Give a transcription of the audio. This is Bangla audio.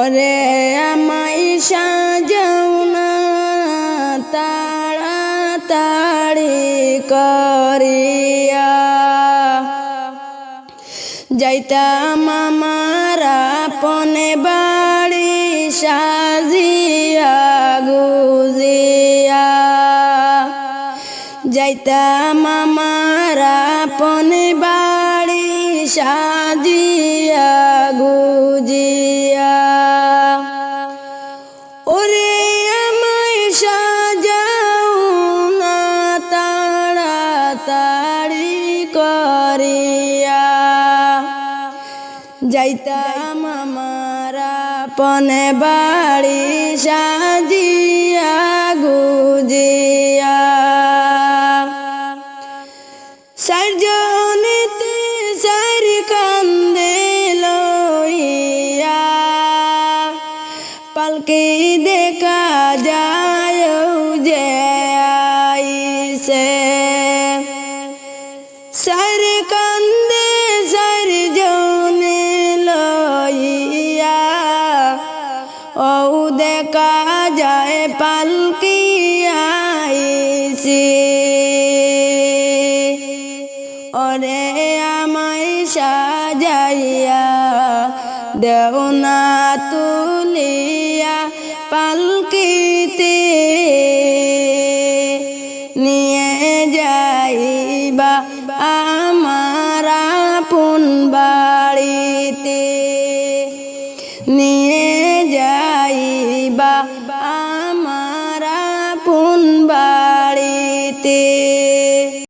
ওরে আমায় সাজাও না তাড়াতাড়ি করিয়া, যাইতাম আমার আপনে বাড়ি সাজিয়া গুজিয়া, যাইতাম আমার আপনে বাড়ি সাজিয়া গুজিয়া। ওরে আমায় সাজাও না তাড়াতাড়ি করিয়া, যাইতাম আমার আপনে বাড়ি সাজিয়া গুজিয়া। সারজনেতে সার কান্দে লইয়া, পালকি দেখা যায় যে আইসে, সার কান্দে সার জনে লইয়া, ও দেখা যায় পালকি আইসি। ওরে আমায় সাজাইয়া দেও না তুলিয়া পালকিতে,